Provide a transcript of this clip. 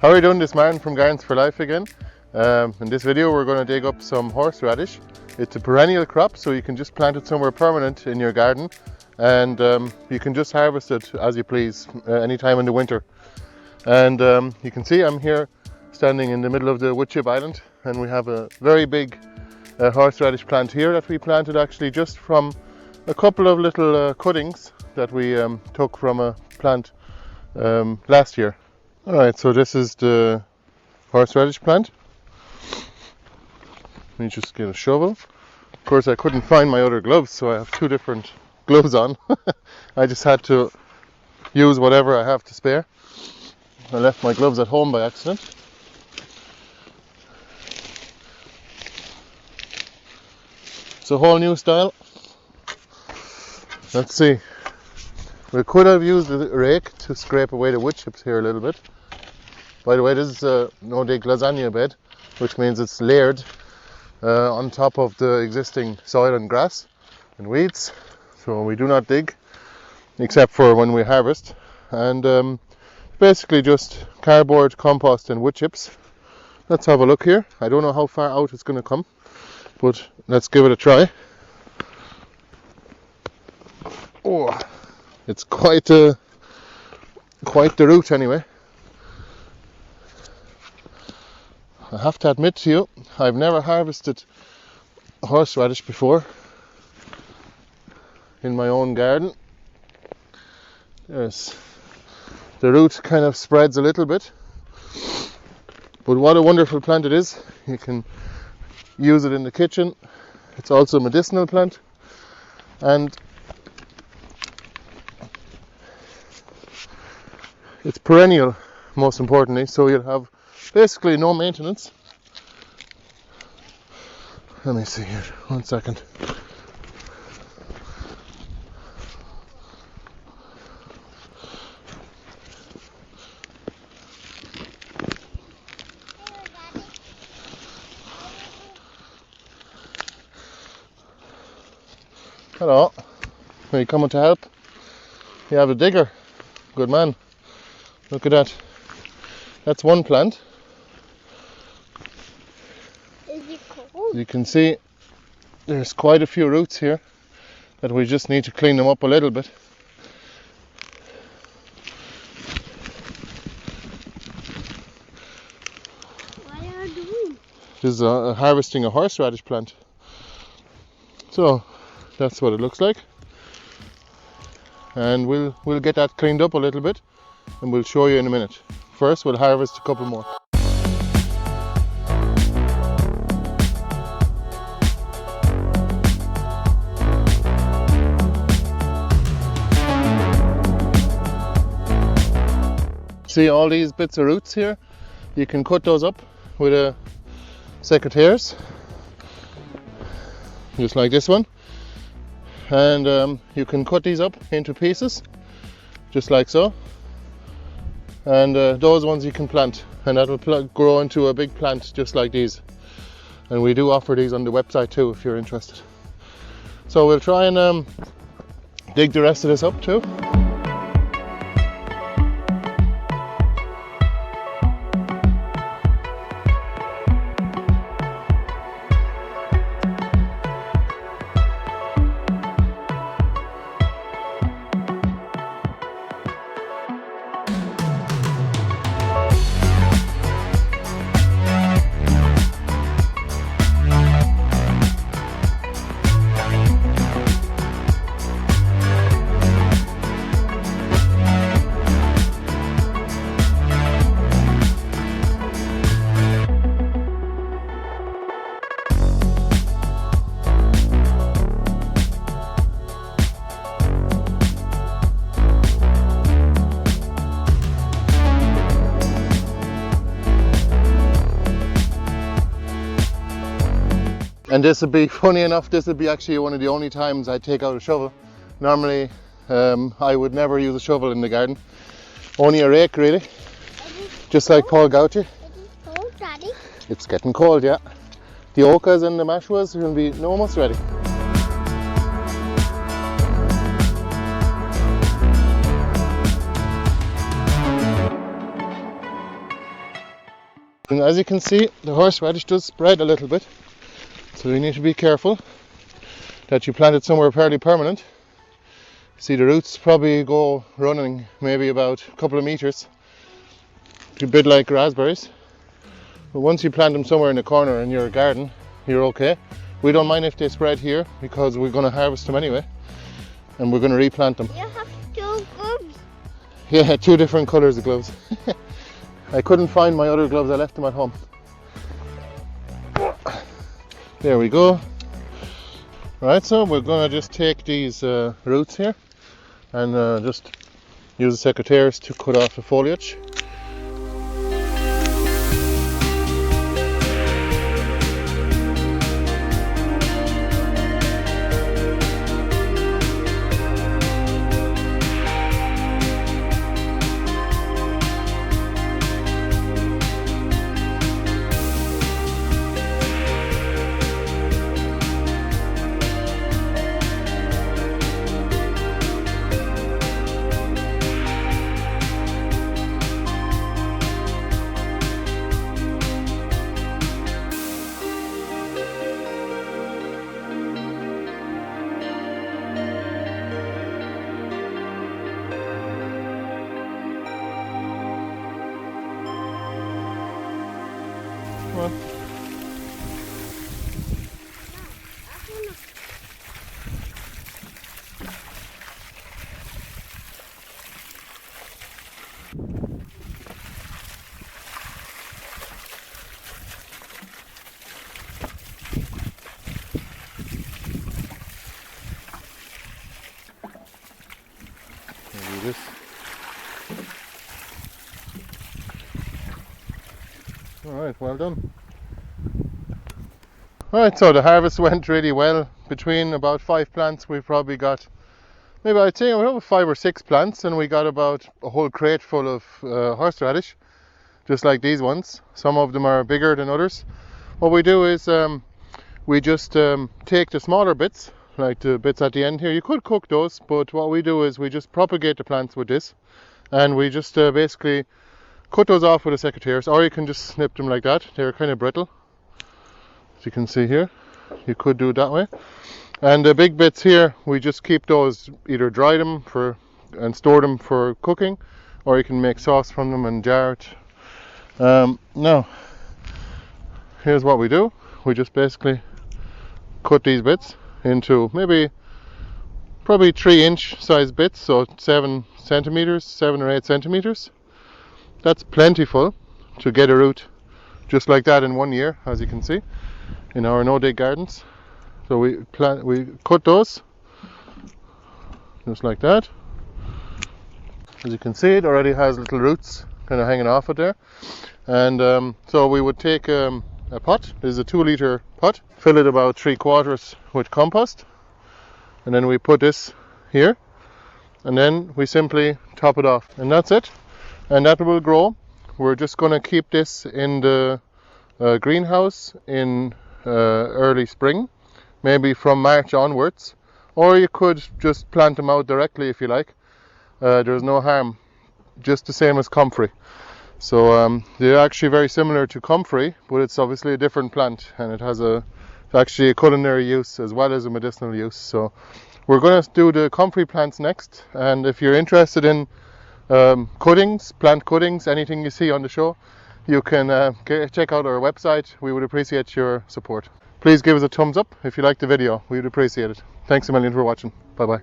How are you doing? This Martin from Gardens for Life again. In this video we're going to dig up some horseradish. It's a perennial crop, so you can just plant it somewhere permanent in your garden, and you can just harvest it as you please anytime in the winter. And you can see I'm here standing in the middle of the wood chip island, and we have a very big horseradish plant here that we planted actually just from a couple of little cuttings that we took from a plant last year. Alright, so this is the horseradish plant. Let me just get a shovel. Of course I couldn't find my other gloves, so I have two different gloves on. I just had to use whatever I have to spare. I left my gloves at home by accident. It's a whole new style. Let's see. We could have used a rake to scrape away the wood chips here a little bit. By the way, this is a no-dig lasagna bed, which means it's layered on top of the existing soil and grass and weeds. So we do not dig, except for when we harvest. And basically just cardboard, compost and wood chips. Let's have a look here. I don't know how far out it's going to come, but let's give it a try. Oh, it's quite the root anyway. I have to admit to you, I've never harvested horseradish before in my own garden. The root kind of spreads a little bit, but what a wonderful plant it is. You can use it in the kitchen. It's also a medicinal plant, and it's perennial, most importantly, so you'll have basically no maintenance. Let me see here, 1 second. Hello, are you coming to help? You have a digger, good man. Look at that. That's one plant. Is it cold? You can see there's quite a few roots here that we just need to clean them up a little bit. What are you doing? This is harvesting a horseradish plant. So that's what it looks like. And we'll get that cleaned up a little bit, and we'll show you in a minute. First, we'll harvest a couple more. See all these bits of roots here? You can cut those up with a secateurs, just like this one. And you can cut these up into pieces, just like so. And those ones you can plant, and that will grow into a big plant just like these. And we do offer these on the website too if you're interested. So we'll try and dig the rest of this up too. And this would be, funny enough, this would be actually one of the only times I take out a shovel. Normally I would never use a shovel in the garden, only a rake really, just like Paul Gaucher. It is cold, Daddy. It's getting cold, yeah. The ochas and the mashwas will be almost ready. And as you can see, the horseradish does spread a little bit, so you need to be careful that you plant it somewhere fairly permanent. See, the roots probably go running maybe about a couple of meters, a bit like raspberries. But once you plant them somewhere in the corner in your garden, you're okay. We don't mind if they spread here because we're going to harvest them anyway, and we're going to replant them. You have two gloves. Yeah, 2 different colours of gloves. I couldn't find my other gloves, I left them at home. There we go. Right, so we're going to just take these roots here and just use the secateurs to cut off the foliage. Come on. Do this. Alright, well done. Alright, so the harvest went really well. Between about 5 plants we've probably got, maybe I'd say we have 5 or 6 plants, and we got about a whole crate full of horseradish, just like these ones. Some of them are bigger than others. What we do is we just take the smaller bits, like the bits at the end here. You could cook those, but what we do is we just propagate the plants with this, and we just basically cut those off with the secateurs, or you can just snip them like that. They're kind of brittle, as you can see here. You could do it that way. And the big bits here, we just keep those, either dry them and store them for cooking, or you can make sauce from them and jar it. Now, here's what we do. We just basically cut these bits into probably 3-inch size bits, so 7 or 8 centimeters. That's plentiful to get a root just like that in 1 year, as you can see in our no-dig gardens. So we cut those just like that. As you can see, it already has little roots kind of hanging off it there. And so we would take a pot. This is a 2-liter pot. Fill it about 3/4 with compost, and then we put this here, and then we simply top it off, and that's it. And that will grow. We're just going to keep this in the greenhouse in early spring, maybe from March onwards, or you could just plant them out directly if you like. There's no harm, just the same as comfrey. So they're actually very similar to comfrey, but it's obviously a different plant, and it has actually a culinary use as well as a medicinal use. So we're going to do the comfrey plants next, and if you're interested in plant cuttings, anything you see on the show, you can check out our website. We would appreciate your support. Please give us a thumbs up if you liked the video. We would appreciate it. Thanks a million for watching. Bye bye.